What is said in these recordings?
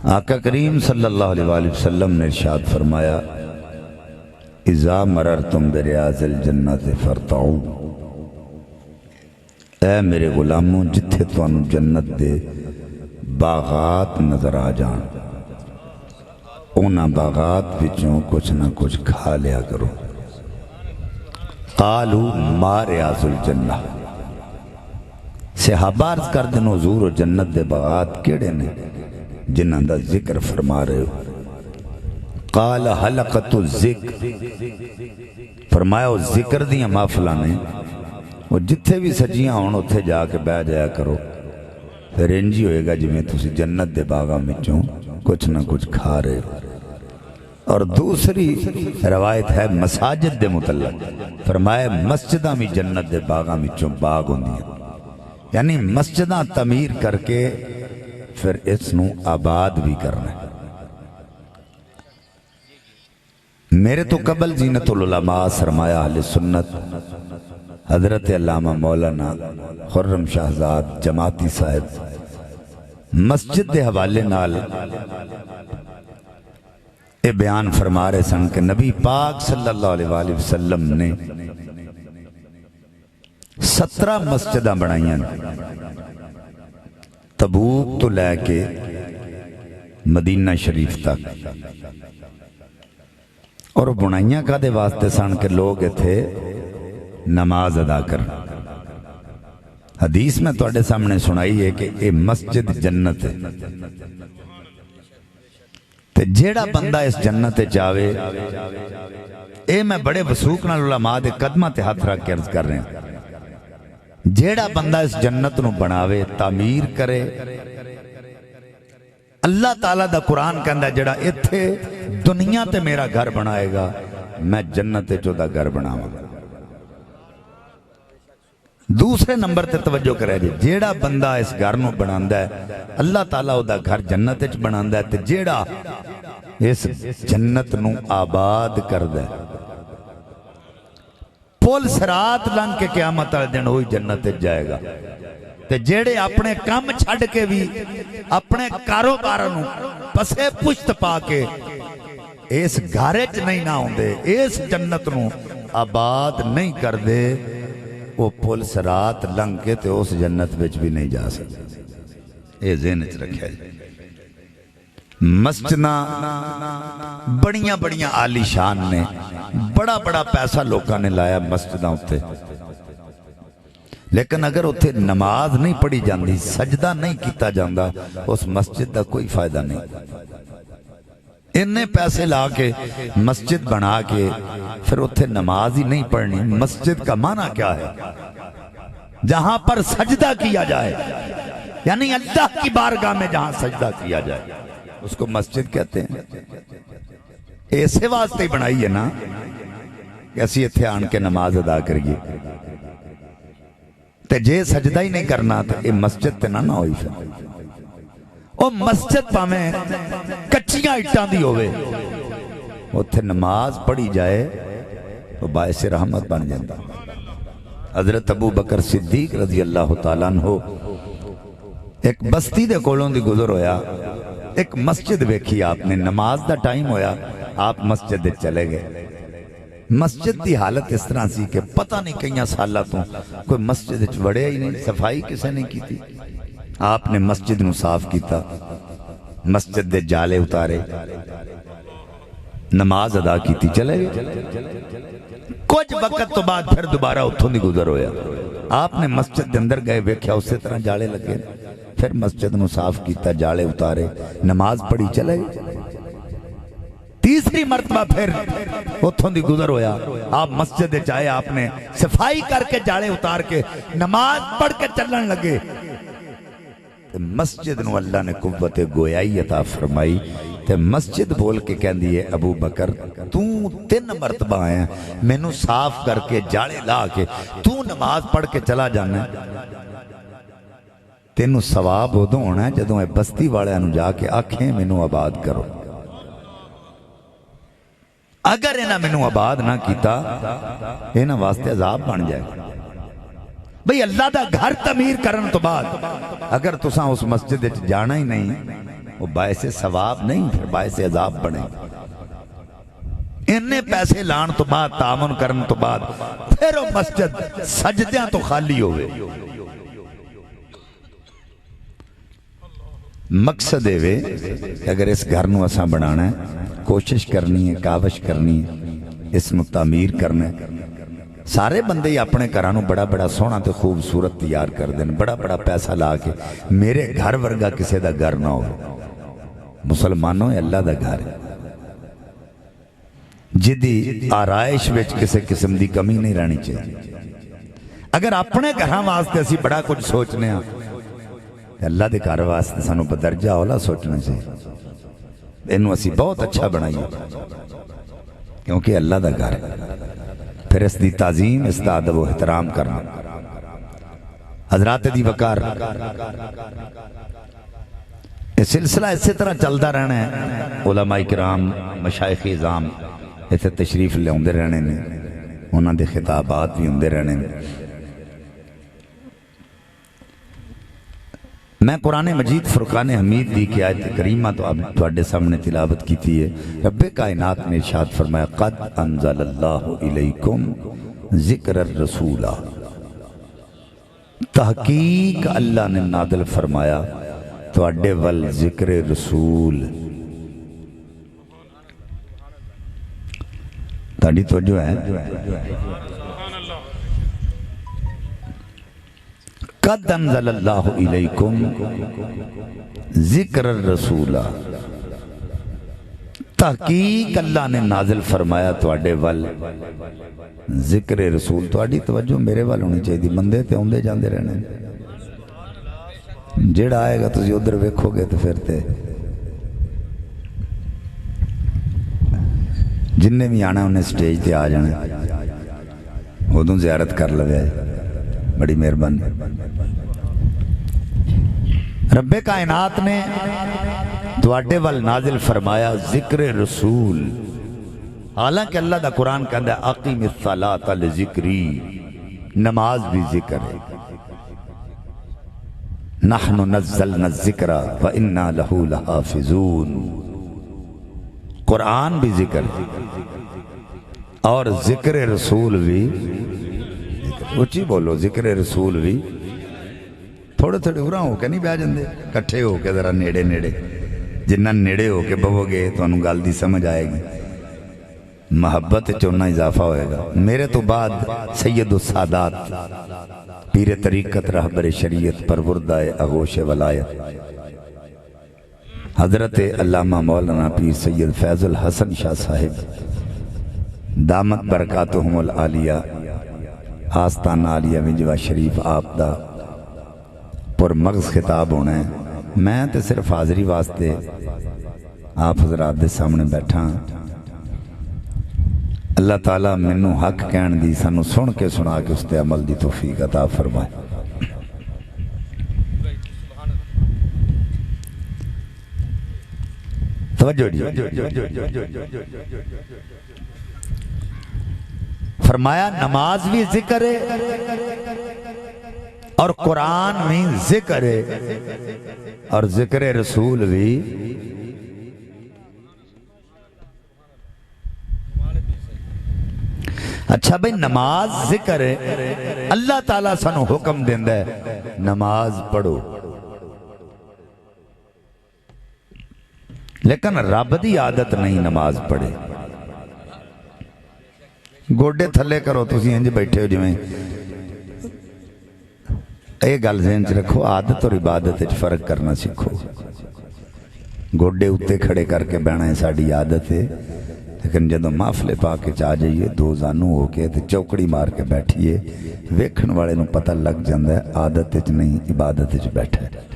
آقا کریم صلی اللہ علیہ وآلہ وسلم نے ارشاد فرمایا اذا مررتم بریاض الجنت فرتعو، اے میرے غلاموں جتھے تانوں جنت دے باغات نظر آ جان اونا باغات وچوں کچھ نہ کچھ کھا لیا کرو۔ قالو ما ریاض الجنہ، صحابہ عرض کر دن حضور و جنت دے باغات کیڑے نے جنہاں دا ذکر فرما رہے ہو؟ قال حلقت الذکر، فرمایا وہ ذکر دیاں محفلاں نے، وہ جتھے بھی سجیاں ہون اتھے جا کے بیٹھ جایا کرو، پھر انجی ہوئے گا جی میں تسی جنت دے باغاں وچوں کچھ نہ کچھ کھا رہے ہو۔ اور دوسری روایت ہے مساجد دے متعلق، فرمایا مسجداں بھی جنت دے باغاں وچوں باغ ہوندیاں، یعنی مسجداں تعمیر کر کے پھر اس نو آباد بھی کرنا ہے۔ میرے تو قبل زینت العلماء سرمایہ اہل سنت حضرت علامہ مولانا خرم شہزاد جماعتی صاحب مسجد دے حوالے نال اے بیان فرما رہے سن کہ نبی پاک صلی اللہ علیہ وآلہ وسلم نے 17 مسجدہ بنائیاں، تبوک تو لے کے مدینہ شریف تک، اور بنائیاں کا دے واسطے سن کے لوگ تھے نماز ادا کر۔ حدیث میں توڑے سامنے سنائی ہے کہ اے مسجد جنت ہے، تے جیڑا بندہ اس جنت چاہے، اے میں بڑے وثوق نال علماء دے قدمہ تے ہاتھ رکھ کے عرض کر رہے ہیں، جیڑا بندہ اس جنت نو بناوے تعمیر کرے، اللہ تعالیٰ دا قرآن کہندہ جڑا اتھے دنیا تے میرا گھر بنائے گا میں جنت چو دا گھر بناواں گا۔ دوسرے نمبر تے توجہ کرے جی، جیڑا بندہ اس گھر نو بناندہ ہے اللہ تعالیٰ دا گھر جنت چ بناندہ ہے، تے جیڑا اس جنت نو آباد کردہ ہے، پول سرات لنگ کے قیامت والے دن ہوئی جنت جائے گا۔ تے جیڑے اپنے کام چھڑ کے بھی اپنے کاروباروں پسے پشت پا کے اس گھارے چ نہیں نہ ہوندے، اس جنت نو آباد نہیں کر دے، وہ پول سرات لنگ کے تے اس جنت بچ بھی نہیں جا سکتے۔ یہ ذہن چ رکھے مسجداں بڑیاں بڑیاں عالی شان نے، بڑا بڑا پیسہ لوگاں نے لایا مسجداں ہوتے، لیکن اگر اتھے نماز نہیں پڑھی جاندی، سجدہ نہیں کیتا جاندہ، اس مسجد دا کوئی فائدہ نہیں۔ انہیں پیسے لا کے مسجد بنا کے پھر اتھے نماز ہی نہیں پڑھنی۔ مسجد کا معنی کیا ہے؟ جہاں پر سجدہ کیا جائے، یعنی اللہ کی بارگاہ میں جہاں سجدہ کیا جائے اس کو مسجد کہتے ہیں۔ ایسے واسطے ہی بنائی ہے نا کہ اسی اتھے آن کے نماز ادا کریے، تے جے سجدہ ہی نہیں کرنا تو یہ مسجد تے نہ ہوئی پھر۔ او مسجد پامیں کچیاں اٹھاں دی ہوئے، اتھے نماز پڑھی جائے تو باعث رحمت بن جاتا۔ حضرت ابو بکر صدیق رضی اللہ تعالیٰ عنہ ایک بستی دے کولوں دی گزر ہویا، ایک مسجد ویکھی آپ نے، نماز دا ٹائم ہویا، آپ مسجد دے چلے گئے۔ مسجد دی حالت اس طرح سی کہ پتہ نہیں کئیاں سالہ تو کوئی مسجد وڑے ہی نہیں، صفائی کسے نہیں کی تھی۔ آپ نے مسجد نو صاف کیتا، مسجد دے جالے اتارے، نماز ادا کیتی، چلے گئے۔ کچھ وقت تو بعد پھر دوبارہ اتھوں دی گزر ہویا، آپ نے مسجد دے اندر گئے، ویکھیا اسی طرح جالے لگے، پھر مسجد نو صاف کیتا، جالے اتارے، نماز پڑھی، چلے گئے۔ تیسری مرتبہ پھر اتھوں دی گزر ہویا، آپ مسجد چاہے، آپ نے صفائی کر کے جالے اتار کے نماز پڑھ کے چلن لگے۔ مسجد نو اللہ نے قوت گویائی عطا فرمائی، تے مسجد بول کے کہندی ہے ابو بکر تو 3 مرتبہ آیا میں نو صاف کر کے جالے لا کے تو نماز پڑھ کے چلا جانا ہے، تینو ثواب ہو دو ہونا ہے جدوں اے بستی والے انو جا کے آنکھیں میں نو آباد کرو۔ اگر انہاں میں نو آباد نہ کیتا انہاں واسطے عذاب بن جائے گا۔ بھئی اللہ دا گھر تعمیر کرن تو بعد اگر تساں اس مسجد جانا ہی نہیں، وہ باعث ثواب نہیں پھر باعث عذاب بنے انہیں پیسے لان تو بعد تعاون کرن تو بعد پھر وہ مسجد سجدیاں تو خالی ہوئے مقصد ہے کہ اگر اس گھر نو اساں بنانا ہے کوشش کرنی ہے کاوش کرنی ہے اس نو تعمیر کرنا ہے سارے بندے ہی اپنے گھرانوں بڑا بڑا سونا تے خوبصورت تیار کر دیں بڑا بڑا پیسہ لا کے میرے گھر ورگا کسے دا گھر نہ ہو مسلمانوں اللہ دا گھر ہے جدی آرائش وچ کسے قسم دی کمی نہیں رہنی چاہیے اگر اپنے گھراں واسطے اسی بڑا کچھ سوچنے ہیں اللہ دے گھر واسطے سانو بدرجہ اولا سوچنا چاہیے انہوں اسی بہت اچھا بنائیے کیونکہ اللہ دا گھر ہے پھر اس دی تعظیم اس دا ادب و احترام کرنا حضرات دی وقار یہ سلسلہ اسی طرح چلتا رہنا ہے علماء کرام مشائخ اعظام ایسے تشریف لے ہوندے رہنے نے انہاں دے خطابات بھی ہوندے رہنے نے میں قرآن مجید فرقان حمید دی کی آیت کریمہ تو اب تواڈے سامنے تلاوت کی تھی ہے رب کائنات نے ارشاد فرمایا قد انزل اللہ علیکم ذکر الرسول تحقیق اللہ نے نازل فرمایا تواڈے ول ذکر رسول تاڑی توجہ ہے قد انزل اللہ علیکم ذکر الرسول تحقیق اللہ نے نازل فرمایا تواڈے ول ذکر رسول تواڈی توجہ میرے ول ہونی چاہیے بندے تے اوندے جاندے رہنے جیڑا آئے گا تسی ادھر ویکھو گے تو پھر تے جن نے بھی آنا انہیں سٹیج تے آ جانا ادھوں زیارت کر لگے بڑی مہربانی رب کائنات نے تواڈے ول نازل فرمایا ذکر رسول حالانکہ اللہ دا قرآن کہندا ہے اقیم الصلاۃ لذکری نماز بھی ذکر ہے نحن نزلنا الذکر وإنا لہ لحافظون قرآن بھی ذکر ہے اور ذکر رسول بھی اچھی بولو ذکر رسول بھی تھوڑے تھوڑے ہو رہا ہو کے نہیں بیا جاندے کٹھے ہو کے ذرا نیڑے نیڑے جنہ نیڑے ہو کے بہو گے تو انہوں گال دی سمجھ آئے گی محبت چوننا اضافہ ہوئے گا میرے تو بعد سید السادات پیر طریقت رہبر شریعت پروردہ اغوش ولایت حضرت علامہ مولانا پیر سید فیض الحسن شاہ صاحب دامت برکاتہم العالیہ آستان عالیہ وجوہ شریف آپ دا پر مغز خطاب ہونا ہے میں تے صرف حاضری واسطے آپ حضرات دے سامنے بیٹھا اللہ تعالیٰ منو حق کہن دی سانو سن کے سنا کے اس تے عمل دی توفیق عطا فرمائے توجہ جی فرمایا نماز بھی ذکر ہے اور قرآن بھی ذکر ہے اور ذکر رسول بھی اچھا بھئی نماز ذکر ہے اللہ تعالیٰ سانو حکم دیندہ ہے نماز پڑھو لیکن رب دی عادت نہیں نماز پڑھے گوڑے تھلے کرو تسی انج بیٹھے ہو جو میں اے گل ذہن چ رکھو عادت اور عبادت اچھ فرق کرنا سکھو گوڑے اتے کھڑے کر کے بہنا ہے ساڑی عادت ہے لیکن جدو محفلے پا کے چاہ جائیے دو زانو ہو کے چوکڑی مار کے بیٹھیے ویکھن والے نو پتہ لگ جاندہ ہے عادت اچھ نہیں عبادت اچھ بیٹھا ہے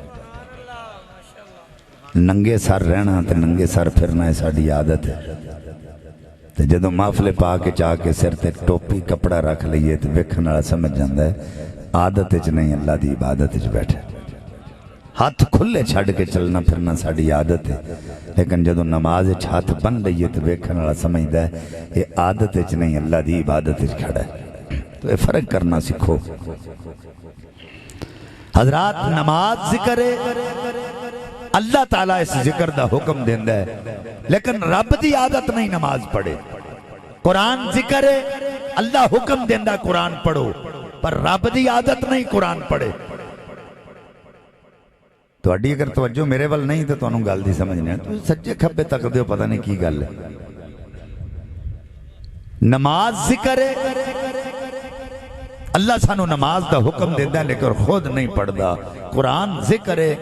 ننگے سر رہنا تے ننگے سر پھرنا ہے ساڑی عادت ہے جدو محفلے پا کے چاہ کے سر تے ٹوپی کپڑا رکھ لئیے تے ویکھن والا سمجھ جاندہ ہے عادت اچھ نہیں اللہ دی عبادت اچھ بیٹھا ہاتھ کھلے چھڑ کے چلنا پھرنا ساڑی عادت ہے لیکن جدو نماز اچھ ہاتھ بن لئیے تو ویکھن والا سمجھدا ہے یہ عادت اچھ نہیں اللہ دی عبادت اچھ کھڑا ہے تو یہ فرق کرنا سکھو حضرات نماز ذکر ہے اللہ تعالیٰ اس ذکر دا حکم دیندہ ہے لیکن رب دی عادت نہیں نماز پڑھے قرآن ذکر ہے اللہ حکم دیندہ قرآن پڑھو پر رب دی عادت نہیں قرآن پڑھے تو اڈی اگر توجہ میرے وال نہیں تو انہوں گال دی سمجھنے ہیں تو سجے کھبے تک دیو پتہ نہیں کی گال ہے نماز ذکر ہے اللہ سانو نماز دا حکم دیندہ ہے لیکن خود نہیں پڑھدا قرآن ذکر ہے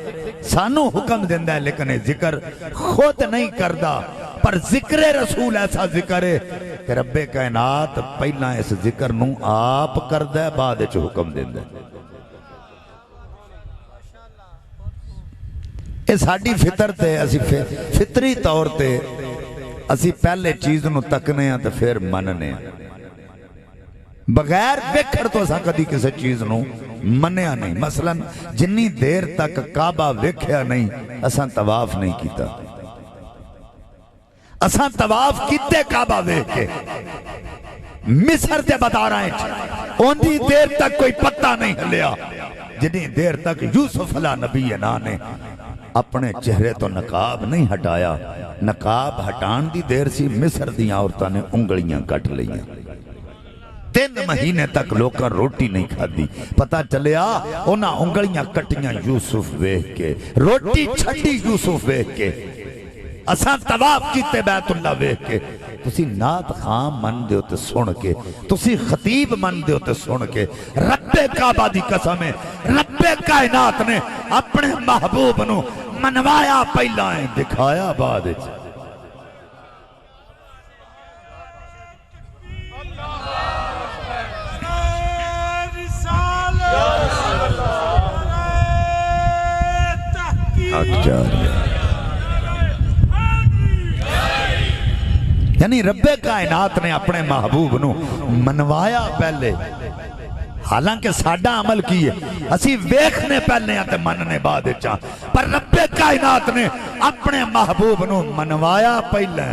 سانو حکم دیندہ ہے لیکن ذکر خود نہیں کردہ پر ذکر رسول ایسا ذکر ہے کہ رب کائنات پہلا اس ذکر نو آپ کردہ ہے بعد اچھ حکم دیندہ ہے یہ ساڑی فطر تے اسی فطری طور تے اسی پہلے چیز نو تکنے ہیں تو پھر مننے ہیں بغیر ویکھڑ تو اساں کدی کسی چیز نو منیا نہیں مثلا جنی دیر تک کعبہ ویکھیا نہیں اساں طواف نہیں کیتا اساں طواف کیتے کعبہ ویکھ کے مصر تے بتا رہے ہیں اونی دیر تک کوئی پتہ نہیں ہلیا جنی دیر تک یوسف علیہ نبی نے اپنے چہرے تو نقاب نہیں ہٹایا نقاب ہٹان دی دیر سی مصر دیاں عورتاں نے انگلیاں کٹ لیاں 3 مہینے تک لوکاں روٹی نہیں کھا دی پتہ چلیا انہاں انگلیاں کٹیاں یوسف ویکھ کے روٹی چھڑی یوسف ویکھ کے اساں طواف کیتے بیت اللہ ویکھ کے تسی نات خام من دیو تے سن کے تسی خطیب من دیو تے سن کے رب کعبہ دی قسم ہے رب کائنات نے اپنے محبوب نو منوایا پہلا ہے دکھایا بعد ہے یعنی رب کائنات نے اپنے محبوب نو منوایا پہلے حالانکہ ساڑھا عمل کیے اسی ویکھنے پہلے آتے مننے بعد چاہ پر رب کائنات نے اپنے محبوب نو منوایا پہلے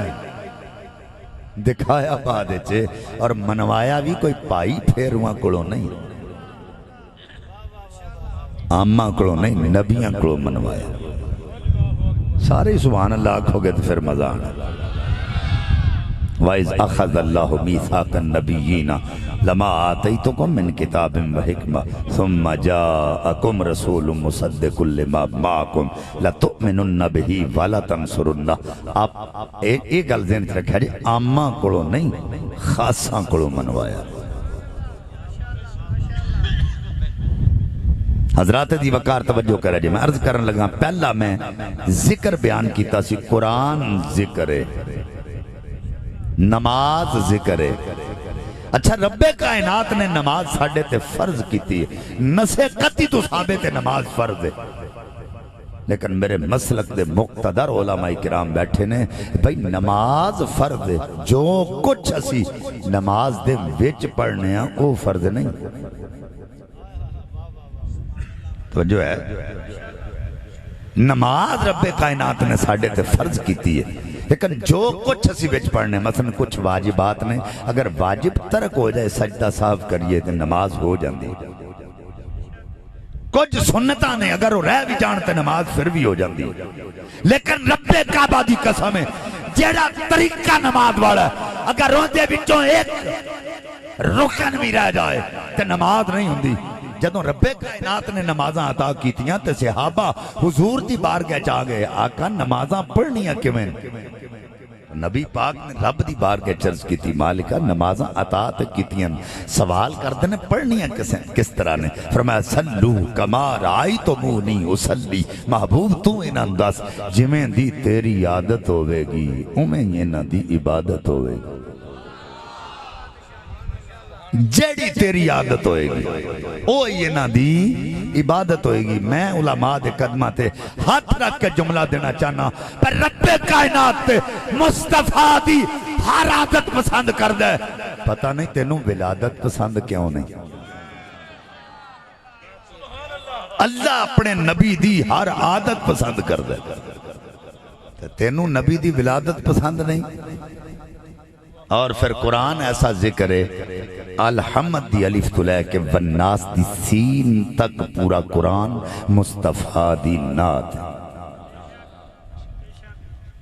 دکھایا بعد چاہ اور منوایا بھی کوئی پائی پھیرواں کڑو نہیں آمہ کڑو نہیں نبیاں کڑو منوایا سارے سبحان اللہ آنکھو گے تو پھر مزہ آنا وَإِذْ أَخَذَ اللَّهُ مِيثَاقَ النَّبِيِّينَ لَمَا آتَيْتُكُم مِّن كِتَابٍ وَحِكْمَةٍ ثُمَّ جَاءَكُمْ رَسُولٌ مُصَدِّقٌ لِّمَا مَعَكُمْ لَتُؤْمِنُنَّ بِهِ وَلَتَنصُرُنَّهُ آپ ایک گل ذہن سے رکھا جی عامہ کڑو نہیں خاصاں کڑو منوایا حضرات دی وقار توجہ کر رہے جی میں عرض کرنے لگا پہلا میں ذکر بیان کیتا سی قرآن ذکر ہے نماز ذکر ہے اچھا رب کائنات نے نماز ساڑھے تے فرض کیتی ہے نسے قطعی تو ثابت ہے نماز فرض ہے لیکن میرے مسلک دے مقتدر علماء کرام بیٹھے نے بھئی نماز فرض ہے جو کچھ اسی نماز دے وچ پڑھنے ہیں وہ فرض نہیں توجہ ہے نماز رب کائنات نے ساڑھے تے فرض کیتی ہے لیکن جو کچھ اسی وچ پڑھنے مثلا کچھ واجبات نے اگر واجب ترک ہو جائے سجدہ صاحب کریے تو نماز ہو جاندی کچھ سنتاں نے اگر وہ رہ بھی جانتے نماز پھر بھی ہو جاندی لیکن رب کعبہ دی قسم ہے جیڑا طریقہ نماز والا ہے اگر روندے بچوں ایک رکن بھی رہ جائے تو نماز نہیں ہوندی جدوں رب کائنات نے نمازاں عطا کیتیاں تے صحابہ حضور دی بارگاہ جا گئے آقا نمازاں پڑھنیاں کیویں نبی پاک نے رب دی بارگاہ چرز کیتی مالکہ نمازاں عطا تے کیتیاں سوال کردے نے پڑھنیاں کس طرح نے فرمایا سلو کما رائیتمونی اسلی محبوب تو انہاں دس جویں دی تیری عادت ہوئے گی اویں انہاں دی عبادت ہوئے گی جیڑی تیری عادت ہوئے گی او یہ نہ دی عبادت ہوئے گی میں علماء دے قدمہ تے ہاتھ رکھ کے جملہ دینا چاہنا پر رب کائنات تے مصطفیٰ دی ہر عادت پسند کر دے پتہ نہیں تینوں ولادت پسند کیوں نہیں اللہ اپنے نبی دی ہر عادت پسند کر دے تینوں نبی دی ولادت پسند نہیں اور پھر قرآن ایسا ذکر ہے الحمد دی الف تو لے کے والناس دی سین تک پورا قرآن مصطفیٰ دی نات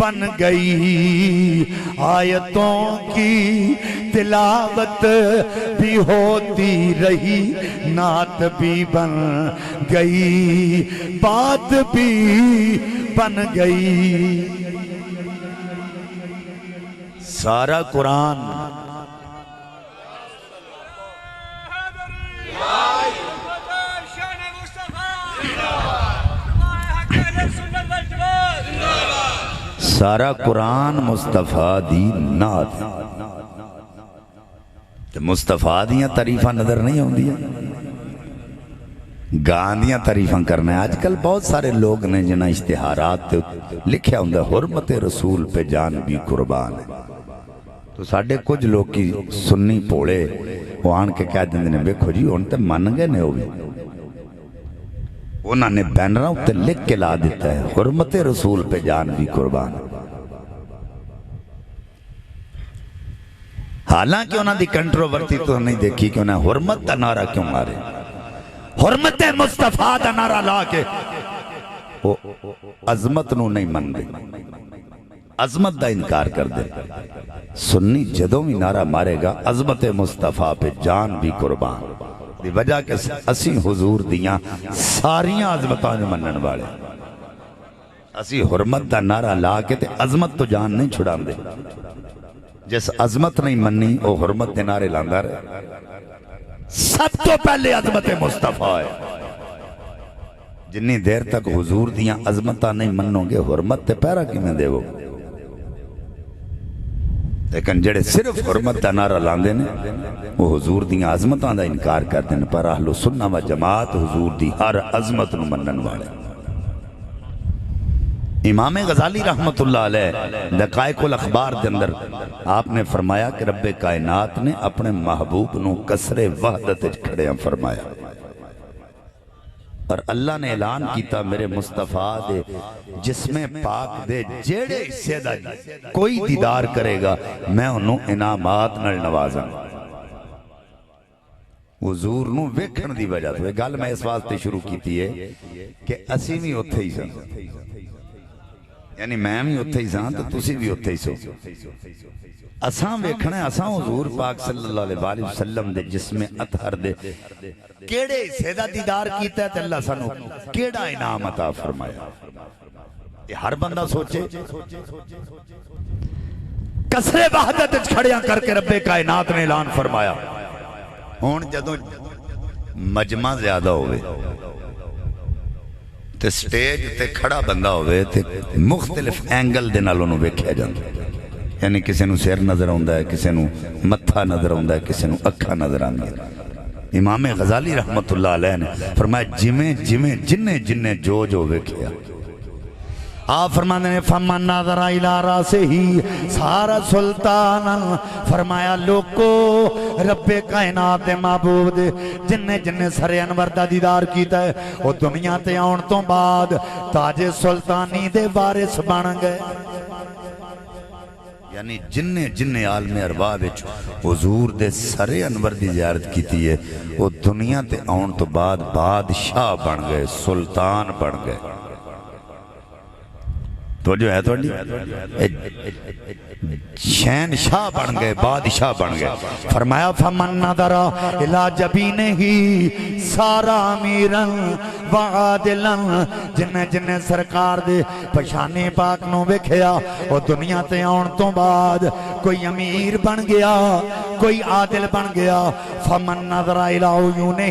بن گئی، آیتوں کی تلاوت بھی ہوتی رہی، نعت بھی بن گئی، بات بھی بن گئی۔ سارا قرآن سارا قرآن مصطفیٰ دی نعت، مصطفیٰ دیاں تعریفاں نظر نہیں ہوندی گان دیاں تعریفاں کرنا ہے۔ آج کل بہت سارے لوگ نے جنہاں اشتہارات لکھیا ہوندہ حرمت رسول پہ جان بھی قربان ہے، تو ساڑھے کچھ لوگ کی سنی پوڑے وہ آن کے کہہ دیں دینے بیکھو جی انتے من گئے نے ہوئی، انہوں نے بینرہ ہوتے لکھ کے لا دیتا ہے حرمت رسول پہ جان بھی قربان۔ حالانکہ انہوں نے کنٹروورسی تو نہیں دیکھی کہ انہیں حرمت دا نعرہ کیوں مارے، حرمت مصطفیٰ دا نعرہ لا کے وہ عظمت نو نہیں من گئی، عظمت دا انکار کر دے۔ سنی جدوں بھی نعرہ مارے گا عظمت مصطفیٰ پہ جان بھی قربان، دی وجہ کہ اسی حضور دیاں ساریاں عظمتاں جو منن والے، اسی حرمت دا نعرہ لا کے تے عظمت تو جان نہیں چھڑان دے، جس عظمت نہیں منی وہ حرمت دے نعرے لاندہ رہے۔ سب تو پہلے عظمت مصطفیٰ ہے، جنہی دیر تک حضور دیاں عظمتاں نہیں منوں گے حرمت تے پیرا کی میں دے وہ، لیکن جڑے صرف حرمت دا نعرہ لاندے نے وہ حضور دیاں عظمتاں دا انکار کر دیں، پر اہل سنہ و جماعت حضور دی ہر عظمت نو منن والے۔ امام غزالی رحمت اللہ علیہ دقائق الاخبار دے اندر آپ نے فرمایا کہ رب کائنات نے اپنے محبوب نو کسر وحدت کھڑے ہیں فرمایا، اور اللہ نے اعلان کیتا میرے مصطفیٰ دے جسم پاک دے جیڑے حصے دا کوئی دیدار کرے گا میں انہوں انعامات نال نوازاں۔ حضور نو ویکھن دی وجہ تو گل میں اس واسطے شروع کیتی ہے کہ اسی بھی اتھے ہی سن، یعنی میں بھی اتھے ہی سن تو تسی بھی اتھے ہی سو، اساں ویکھنا ہے اساں حضور پاک صلی اللہ علیہ وسلم دے جسم اطہر دے کیڑے حصے دا دیدار کیتا ہے تے اللہ سانو کیڑا انعام عطا فرمایا، یہ ہر بندہ سوچے۔ کسرے وحدت کھڑیاں کر کے رب کائنات نے اعلان فرمایا، ہون جدوں مجمع زیادہ ہوئے تے سٹیج تے کھڑا بندہ ہوئے تے مختلف اینگل دے نال انہوں ویکھیا جاندہ، یعنی کسی نو سر نظر آندہ ہے، کسی نو متھا نظر آندہ ہے، کسی نو اکھا نظر آندہ ہے۔ امام غزالی رحمت اللہ علیہ نے فرمایا جنہیں جنہیں جو ویکھیا، آپ فرمانے نے فمن نظر الى راسہی سارا سلطان، فرمایا لوکو رب کائنات محبوب دے جنہیں سر انور دا دیدار کیتا ہے وہ دنیا تے آن تو بعد تاج سلطانی دے وارث بن گئے، یعنی جنہیں عالم ارواح وچ حضور دے سر انور دی زیارت کیتی ہے وہ دنیا تے آن تو بعد بادشاہ بن گئے، سلطان بن گئے۔ تو جو ہے تو شہنشاہ بن گئے، بادشاہ بن گئے۔ فرمایا فمن نظر الى جبینہ سارا امیرن وعادلن، جنہیں سرکار دے پشانے پاک نو ویکھیا وہ دنیا تے آن تو بعد کوئی امیر بن گیا، کوئی عادل بن گیا۔ فمن نظر الى عیونہ،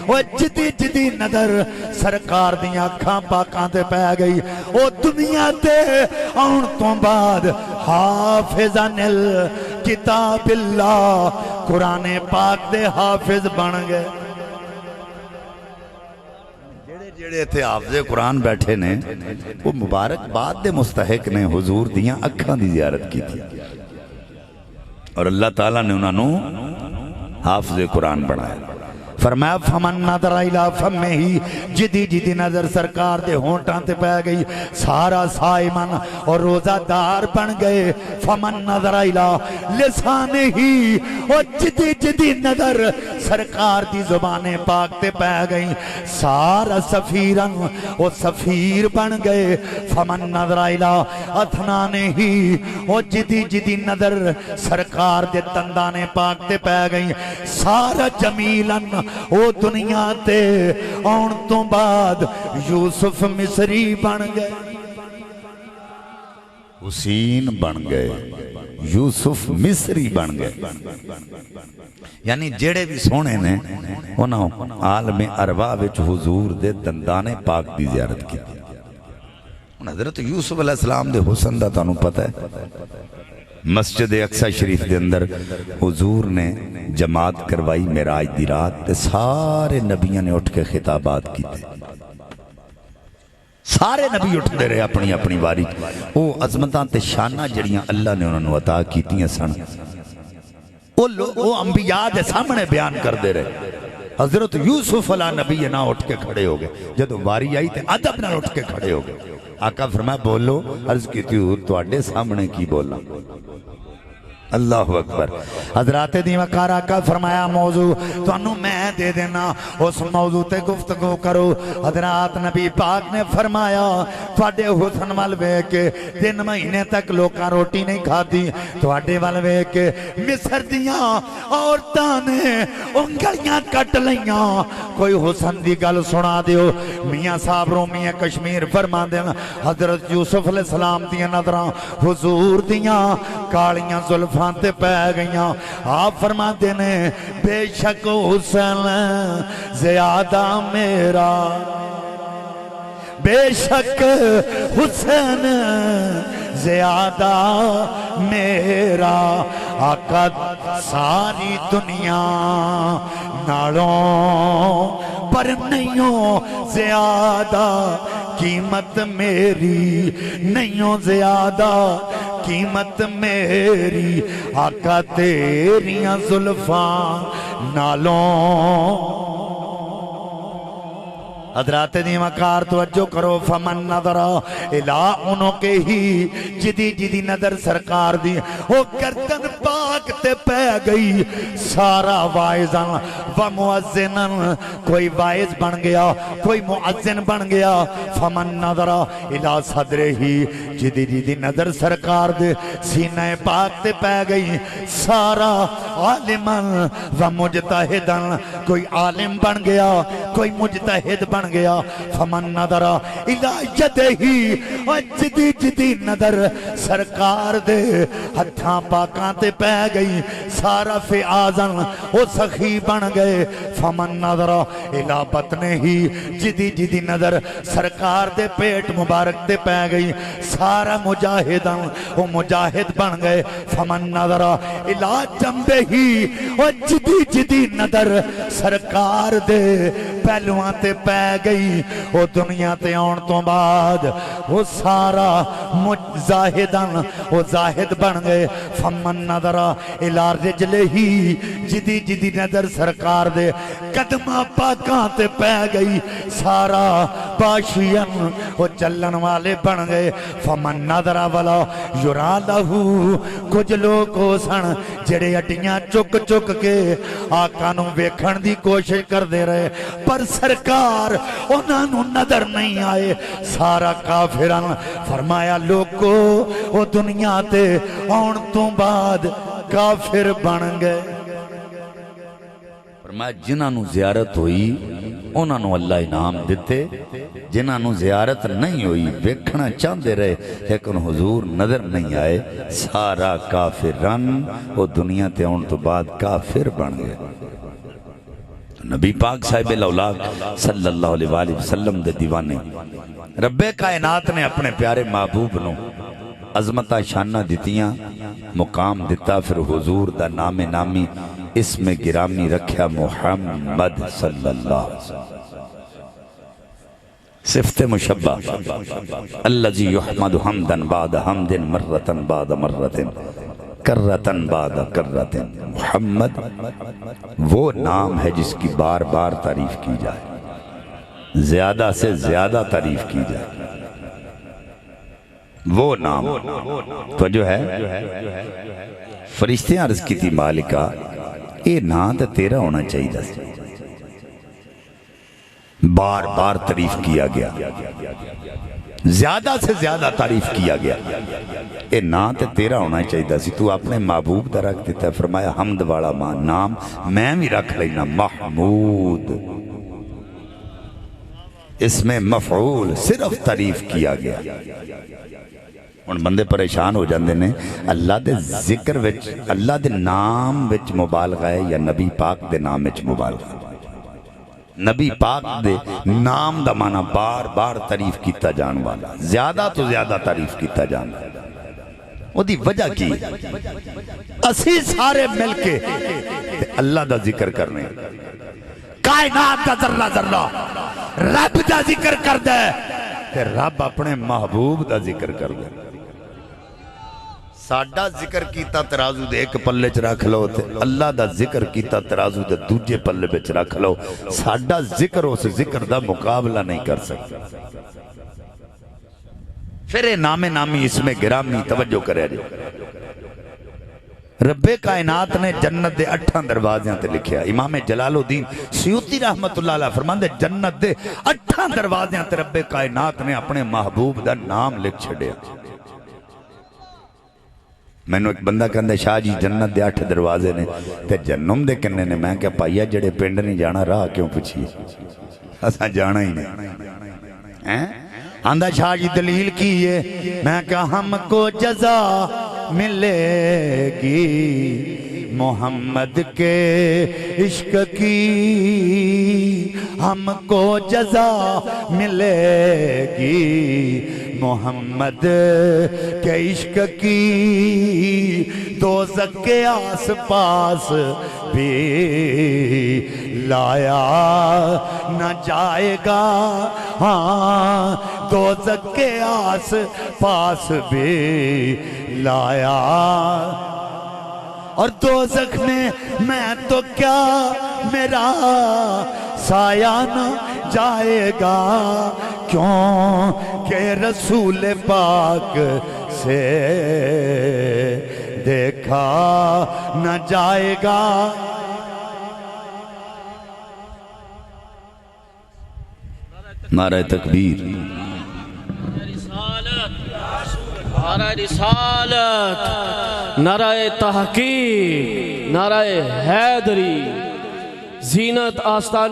وہ جدی نظر سرکار دیاں کھاں پاکاں تے پہ گئی، وہ دنیا تے آن تو بعد حافظن الکتاب اللہ، قرآن پاک دے حافظ بن گئے۔ جڑے تھے حافظ قرآن بیٹھے نے وہ مبارک بعد دے مستحق نے حضور دیاں اکھاں دی زیارت کی تھی، اور اللہ تعالیٰ نے انہوں حافظ قرآن بنایا۔ فرمایا فمن نظر الی فمہ، جدی جدی نظر سرکار دے ہونٹاں تے پہ گئی سارا صائمن اور روزہ دار بن گئے۔ فمن نظر الی لسانہ، اور جدی جدی نظر سرکار دی زبان پاک تے پہ گئی سارا سفیرن اور سفیر بن گئے۔ فمن نظر الی اتھنانہ، اور جدی جدی نظر سرکار دے تندان پاک تے پہ گئی سارا جمیلن، او دنیا تے آن تو بعد یوسف مصری بن گئے، حسین بن گئے، یوسف مصری بن گئے۔ یعنی جڑے بھی سونے نے انہوں عالم ارواح وچ حضور دے دندان پاک دی زیارت کی۔ حضرت یوسف علیہ السلام دے حسن دا تانوں پتہ ہے، مسجد اقصی شریف دے اندر حضور نے جماعت کروائی معراج دی رات تے سارے نبیوں نے اٹھ کے خطابات کیتے، سارے نبی اٹھ دے رہے اپنی اپنی واری، وہ عظمتاں تے شانہ جڑیاں اللہ نے انہوں نے عطا کیتیاں سن، وہ انبیاء دے سامنے بیان کر دے رہے۔ حضرت یوسف علیہ نبی نہ اٹھ کے کھڑے ہو گئے، جدو واری آئی تے ادب نہ اٹھ کے کھڑے ہو گئے۔ آقا فرمایا بولو، عرض کی تھی تواڈے سامنے کی بولا؟ اللہ اکبر۔ حضرات دیوکار آقا فرمایا موضوع تو انہوں میں دے دینا، اس موضوع تے گفتگو کرو۔ حضرات نبی پاک نے فرمایا تواڈے حسن والوے کے 3 مہینے تک لوکاں روٹی نہیں کھاتی، تواڈے والوے کے مصر دیاں عورتاں نے انگلیاں کٹ لیاں۔ کوئی حسن دی گل سنا دیو۔ میاں صاحب رومی کشمیر فرما دینا حضرت یوسف علیہ السلام دیاں نظراں حضور دیاں کالیاں زلفاں تے پہ گئیاں۔ آپ فرما دینے بے شک حسن زیادہ میرا، بے شک حسن زیادہ میرا، آقا ساری دنیا نالوں پر نہیں زیادہ قیمت میری، نہیں زیادہ قیمت میری، آقا تیریاں زلفاں نالوں۔ حضرات دیوکار توجہ کرو، فمن نظر الہ انہوں کے ہی جدی جدی نظر سرکار دی وہ گردن پاک تے پہ گئی سارا وائزن و معزنن، کوئی وائز بن گیا کوئی معزن بن گیا۔ فمن نظر الہ صدر ہی جدی جدی نظر سرکار دے سینہ پاک تے پہ گئی سارا عالمن و مجتہدن، کوئی عالم بن گیا کوئی مجتہد بن گیا۔ فمن نظر الہ یدہی، جدی جدی نظر سرکار دے ہتھاں پاکاں تے پہ گئی سارا فعازن او سخی بن گئے۔ فمن نظر الہ بطنہی، جدی جدی نظر سرکار دے پیٹ مبارک تے پہ گئی سارا مجاہدن او مجاہد بن گئے۔ فمن نظر الہ جنبہی، جدی جدی نظر سرکار دے پہلوان تے پہ گئی وہ دنیا تے آن تو بعد وہ سارا زاہدن وہ زاہد بن گئے۔ فمن نظر الہ رجلہی، جدی جدی نظر سرکار دے قدمہ پاکاں تے پہ گئی سارا پاشین وہ چلن والے بن گئے۔ فمن نظر والا یرا لہو، کچھ لوگ ہو سن جڑے اٹیاں چک چک کے آقا نو ویکھن دی کوشش کر دے رہے پر سرکار انہاں نو نظر نہیں آئے سارا کافران۔ فرمایا لوگو وہ دنیا تے آن تو بعد کافر بن گئے۔ فرمایا جنہاں نو زیارت ہوئی انہاں نو اللہ انعام دیتے، جنہاں نو زیارت نہیں ہوئی ویکھنا چاندے رہے لیکن حضور نظر نہیں آئے سارا کافران وہ دنیا تے آن تو بعد کافر بن گئے۔ نبی پاک صاحب الاولاد صلی اللہ علیہ وآلہ وسلم دے دیوانے رب کائنات نے اپنے پیارے محبوب نو عظمتہ شانہ دیتیاں مقام دیتا، پھر حضور دا نام نامی اسم گرامی رکھیا محمد صلی اللہ علیہ وسلم۔ صفت مشبہ الذی یحمد حمدا بعد حمد مرتن بعد مرتن، کرتن بعد کرتن، محمد وہ نام ہے جس کی بار بار تعریف کی جائے، زیادہ سے زیادہ تعریف کی جائے، وہ نام تو جو ہے فرشتے عرض کی تھی مالکہ یہ نام تو تیرا ہونا چاہیے، بار بار تعریف کیا گیا، زیادہ سے زیادہ تعریف کیا گیا، یہ نام تے تیرا ہونا چاہیے سی، تو اپنے محبوب دا رکھ دیتا ہے۔ فرمایا حمد والا نام میں بھی رکھ لینا، محمود، اس میں مفعول صرف تعریف کیا گیا۔ ان بندے پریشان ہو جاندے نے، اللہ دے ذکر وچ، اللہ دے نام وچ مبالغہ ہے یا نبی پاک دے نام وچ مبالغہ ہے؟ نبی پاک دے نام دا معنی بار بار تعریف کیتا جان والا، زیادہ تو زیادہ تعریف کیتا جان والا۔ وہ دی وجہ کی اسی سارے مل کے اللہ دا ذکر کرنے، کائنات دا ذرہ ذرہ رب دا ذکر کر دے تے رب اپنے محبوب دا ذکر کر دے۔ ساڈا ذکر کیتا ترازو دے ایک پلے چ رکھ لو تے اللہ دا ذکر کیتا ترازو دے دوجے پلے وچ رکھ لو، ساڈا ذکر اس ذکر دا مقابلہ نہیں کر سکتا۔ پھر نام نامی اس میں گرامی توجہ کرے جو رب کائنات نے جنت دے 8 دروازیاں تے لکھیا۔ امام جلال الدین سیوطی رحمت اللہ علیہ فرماندے جنت دے 8 دروازیاں تے رب کائنات نے اپنے محبوب دا نام لکھ چھڑیا۔ میں نے ایک بندہ کہندے شاہ جی جنت دے 8 دروازے نے تے جنم دے کنے نے، میں کہا پائیا جڑے پنڈ نہیں جانا راہ کیوں پوچھیے، اساں جانا ہی نہیں۔ آندہ شاہ جی دلیل کی ہے، میں کہا ہم کو جزا ملے گی محمد کے عشق کی، ہم کو جزا ملے گی محمد کے عشق کی، دوزخ کے آس پاس بھی لایا نہ جائے گا، ہاں دوزخ کے آس پاس بھی لایا، اور دوزخ میں تو کیا میرا سایہ نہ جائے گا، کیوں کہ رسول پاک سے دیکھا نہ جائے گا۔ نعرہ تکبیر، نعرہ رسالت، نعرہ تحقیق، نعرہ حیدری، زینت آستان